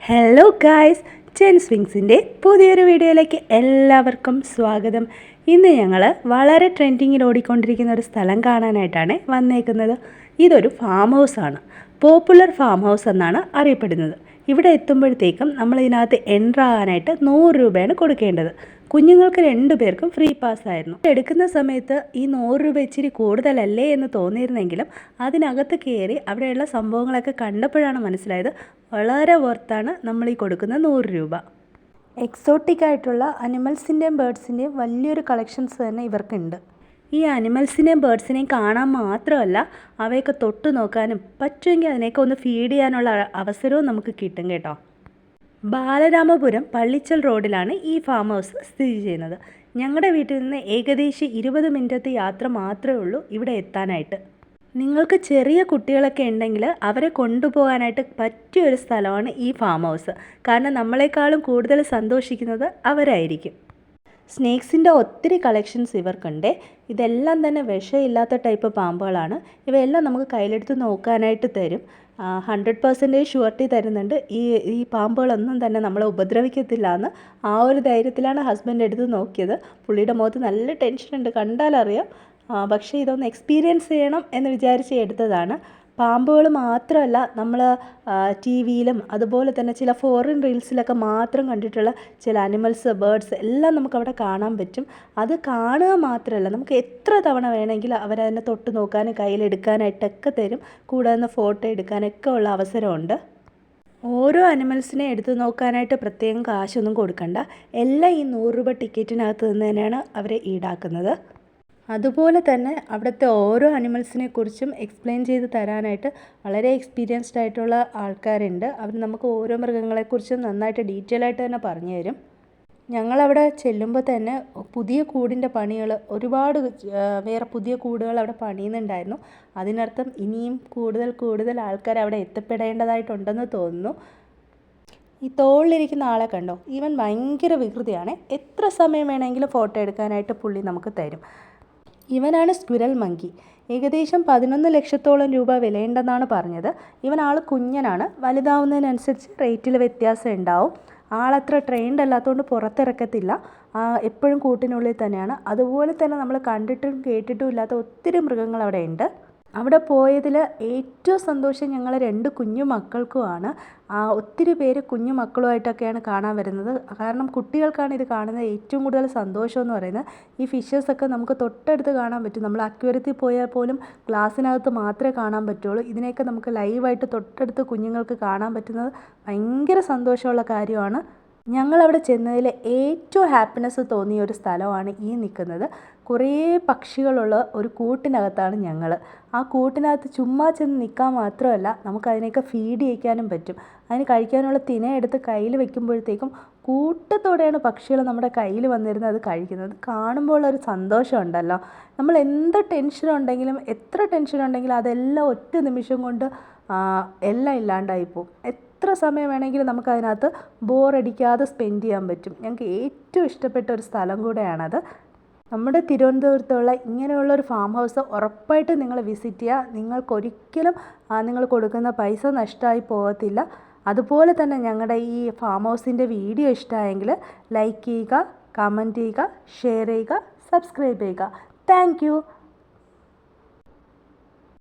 Hello guys, Chen സ്വിങ്സിൻ്റെ പുതിയൊരു വീഡിയോയിലേക്ക് എല്ലാവർക്കും സ്വാഗതം. ഇന്ന് ഞങ്ങൾ വളരെ ട്രെൻഡിങ്ങിൽ ഓടിക്കൊണ്ടിരിക്കുന്ന ഒരു സ്ഥലം കാണാനായിട്ടാണ് വന്നേക്കുന്നത്. ഇതൊരു ഫാം ഹൗസാണ്. പോപ്പുലർ ഫാം ഹൗസ് എന്നാണ് അറിയപ്പെടുന്നത്. ഇവിടെ എത്തുമ്പോഴത്തേക്കും നമ്മളിതിനകത്ത് എൻ്റർ ആകാനായിട്ട് 100 രൂപയാണ് കൊടുക്കേണ്ടത്. കുഞ്ഞുങ്ങൾക്ക് 2 പേർക്കും ഫ്രീ പാസ്സായിരുന്നു. എടുക്കുന്ന സമയത്ത് ഈ 100 രൂപ ഇച്ചിരി കൂടുതലല്ലേ എന്ന് തോന്നിയിരുന്നെങ്കിലും അതിനകത്ത് കയറി അവിടെയുള്ള സംഭവങ്ങളൊക്കെ കണ്ടപ്പോഴാണ് മനസ്സിലായത് വളരെ വർത്താണ് നമ്മൾ ഈ കൊടുക്കുന്ന 100 രൂപ. എക്സോട്ടിക് ആയിട്ടുള്ള അനിമൽസിൻ്റെയും ബേർഡ്സിൻ്റെയും വലിയൊരു കളക്ഷൻസ് തന്നെ ഇവർക്കുണ്ട്. ഈ അനിമൽസിനെയും ബേർഡ്സിനെയും കാണാൻ മാത്രമല്ല അവയൊക്കെ തൊട്ട് നോക്കാനും പറ്റുമെങ്കിൽ അതിനെയൊക്കെ ഒന്ന് ഫീഡ് ചെയ്യാനുള്ള അവസരവും നമുക്ക് കിട്ടും കേട്ടോ. ബാലരാമപുരം പള്ളിച്ചൽ റോഡിലാണ് ഈ ഫാം ഹൗസ് സ്ഥിതി ചെയ്യുന്നത്. ഞങ്ങളുടെ വീട്ടിൽ നിന്ന് ഏകദേശം 20 മിനിറ്റത്തെ യാത്ര മാത്രമേ ഉള്ളൂ ഇവിടെ എത്താനായിട്ട്. നിങ്ങൾക്ക് ചെറിയ കുട്ടികളൊക്കെ ഉണ്ടെങ്കിൽ അവരെ കൊണ്ടുപോകാനായിട്ട് പറ്റിയൊരു സ്ഥലമാണ് ഈ ഫാം ഹൗസ്. കാരണം നമ്മളെക്കാളും കൂടുതൽ സന്തോഷിക്കുന്നത് അവരായിരിക്കും. സ്നേക്സിൻ്റെ ഒത്തിരി കളക്ഷൻസ് ഇവർക്കുണ്ട്. ഇതെല്ലാം തന്നെ വിഷമില്ലാത്ത ടൈപ്പ് പാമ്പുകളാണ്. ഇവയെല്ലാം നമുക്ക് കയ്യിലെടുത്ത് നോക്കാനായിട്ട് തരും. 100% ഷുവർട്ടി തരുന്നുണ്ട്. ഈ പാമ്പുകളൊന്നും തന്നെ നമ്മളെ ഉപദ്രവിക്കത്തില്ല എന്ന്. ആ ഒരു ധൈര്യത്തിലാണ് ഹസ്ബൻഡ് എടുത്ത് നോക്കിയത്. പുള്ളിയുടെ മുഖത്ത് നല്ല ടെൻഷനുണ്ട്, കണ്ടാലറിയാം. പക്ഷേ ഇതൊന്ന് എക്സ്പീരിയൻസ് ചെയ്യണം എന്ന് വിചാരിച്ച് എടുത്തതാണ്. പാമ്പുകൾ മാത്രമല്ല, നമ്മൾ ടി വിയിലും അതുപോലെ തന്നെ ചില ഫോറിൻ റീൽസിലൊക്കെ മാത്രം കണ്ടിട്ടുള്ള ചില അനിമൽസ്, ബേർഡ്സ് എല്ലാം നമുക്കവിടെ കാണാൻ പറ്റും. അത് കാണുക മാത്രമല്ല, നമുക്ക് എത്ര തവണ വേണമെങ്കിലും അവരതിനെ തൊട്ട് നോക്കാനും കയ്യിലെടുക്കാനായിട്ടൊക്കെ തരും. കൂടാതെ ഫോട്ടോ എടുക്കാനൊക്കെ ഉള്ള അവസരമുണ്ട്. ഓരോ അനിമൽസിനെ എടുത്തു നോക്കാനായിട്ട് പ്രത്യേകം കാശൊന്നും കൊടുക്കണ്ട. എല്ലാം ഈ 100 രൂപ ടിക്കറ്റിനകത്ത് നിന്ന് തന്നെയാണ് അവർ ഈടാക്കുന്നത്. അതുപോലെ തന്നെ അവിടുത്തെ ഓരോ അനിമൽസിനെ കുറിച്ചും എക്സ്പ്ലെയിൻ ചെയ്ത് തരാനായിട്ട് വളരെ എക്സ്പീരിയൻസ്ഡ് ആയിട്ടുള്ള ആൾക്കാരുണ്ട്. അവർ നമുക്ക് ഓരോ മൃഗങ്ങളെക്കുറിച്ചും നന്നായിട്ട് ഡീറ്റെയിൽ ആയിട്ട് തന്നെ പറഞ്ഞു തരും. ഞങ്ങളവിടെ ചെല്ലുമ്പോൾ തന്നെ പുതിയ കൂടിൻ്റെ പണികൾ ഒരുപാട് വേറെ പുതിയ കൂടുകൾ അവിടെ പണിയുന്നുണ്ടായിരുന്നു. അതിനർത്ഥം ഇനിയും കൂടുതൽ ആൾക്കാർ അവിടെ എത്തപ്പെടേണ്ടതായിട്ടുണ്ടെന്ന് തോന്നുന്നു. ഈ തോളിലിരിക്കുന്ന ആളെ കണ്ടോ? ഇവൻ ഭയങ്കര വികൃതിയാണ്. എത്ര സമയം വേണമെങ്കിലും ഫോട്ടോ എടുക്കാനായിട്ട് പുള്ളി നമുക്ക് തരും. ഇവനാണ് സ്ക്വിറൽ മങ്കി. ഏകദേശം 11 ലക്ഷത്തോളം രൂപ വിലയുണ്ടെന്നാണ് പറഞ്ഞത്. ഇവൻ ആൾ കുഞ്ഞനാണ്. വലുതാവുന്നതിനനുസരിച്ച് റേറ്റിൽ വ്യത്യാസം ഉണ്ടാവും. ആളത്ര ട്രെയിൻഡ് അല്ലാത്തതുകൊണ്ട് പുറത്തിറക്കത്തില്ല. എപ്പോഴും കൂട്ടിനുള്ളിൽ തന്നെയാണ്. അതുപോലെ തന്നെ നമ്മൾ കണ്ടിട്ടും കേട്ടിട്ടും ഇല്ലാത്ത ഒത്തിരി മൃഗങ്ങൾ അവിടെ ഉണ്ട്. അവിടെ പോയതിൽ ഏറ്റവും സന്തോഷം ഞങ്ങൾ 2 കുഞ്ഞു മക്കൾക്കുമാണ്. ഒത്തിരി പേര് കുഞ്ഞു മക്കളുമായിട്ടൊക്കെയാണ് കാണാൻ വരുന്നത്. കാരണം കുട്ടികൾക്കാണ് ഇത് കാണുന്നത് ഏറ്റവും കൂടുതൽ സന്തോഷം എന്ന് പറയുന്നത്. ഈ ഫിഷസൊക്കെ നമുക്ക് തൊട്ടടുത്ത് കാണാൻ പറ്റും. നമ്മൾ അക്വേറിയത്തിൽ പോയാൽ പോലും ഗ്ലാസ്സിനകത്ത് മാത്രമേ കാണാൻ പറ്റുള്ളൂ. ഇതിനെയൊക്കെ നമുക്ക് ലൈവായിട്ട് തൊട്ടടുത്ത് കുഞ്ഞുങ്ങൾക്ക് കാണാൻ പറ്റുന്നത് ഭയങ്കര സന്തോഷമുള്ള കാര്യമാണ്. ഞങ്ങളവിടെ ചെന്നതിൽ ഏറ്റവും ഹാപ്പിനെസ് തോന്നിയ ഒരു സ്ഥലമാണ് ഈ നിൽക്കുന്നത്. കുറേ പക്ഷികളുള്ള ഒരു കൂട്ടിനകത്താണ് ഞങ്ങൾ. ആ കൂട്ടിനകത്ത് ചുമ്മാ ചെന്ന് നിൽക്കാൻ മാത്രമല്ല, നമുക്കതിനെയൊക്കെ ഫീഡ് ചെയ്യിക്കാനും പറ്റും. അതിന് കഴിക്കാനുള്ള തിന എടുത്ത് കയ്യിൽ വെക്കുമ്പോഴത്തേക്കും കൂട്ടത്തോടെയാണ് പക്ഷികൾ നമ്മുടെ കയ്യിൽ വന്നിരുന്നത് അത് കഴിക്കുന്നത്. കാണുമ്പോൾ ഒരു സന്തോഷമുണ്ടല്ലോ. നമ്മൾ എന്ത് ടെൻഷനുണ്ടെങ്കിലും എത്ര ടെൻഷനുണ്ടെങ്കിലും അതെല്ലാം ഒറ്റ നിമിഷം കൊണ്ട് എല്ലാം ഇല്ലാണ്ടായിപ്പോവും. എത്ര സമയം വേണമെങ്കിലും നമുക്കതിനകത്ത് ബോറടിക്കാതെ സ്പെൻഡ് ചെയ്യാൻ പറ്റും. ഞങ്ങൾക്ക് ഏറ്റവും ഇഷ്ടപ്പെട്ട ഒരു സ്ഥലം കൂടെയാണത്. നമ്മുടെ തിരുവനന്തപുരത്തുള്ള ഇങ്ങനെയുള്ളൊരു ഫാം ഹൗസ് ഉറപ്പായിട്ട് നിങ്ങൾ വിസിറ്റ് ചെയ്യുക. നിങ്ങൾക്കൊരിക്കലും നിങ്ങൾ കൊടുക്കുന്ന പൈസ നഷ്ടമായി പോകത്തില്ല. അതുപോലെ തന്നെ ഞങ്ങളുടെ ഈ ഫാം ഹൗസിൻ്റെ വീഡിയോ ഇഷ്ടമായെങ്കിൽ ലൈക്ക് ചെയ്യുക, കമൻറ്റ് ചെയ്യുക, ഷെയർ ചെയ്യുക, സബ്സ്ക്രൈബ് ചെയ്യുക. Thank you.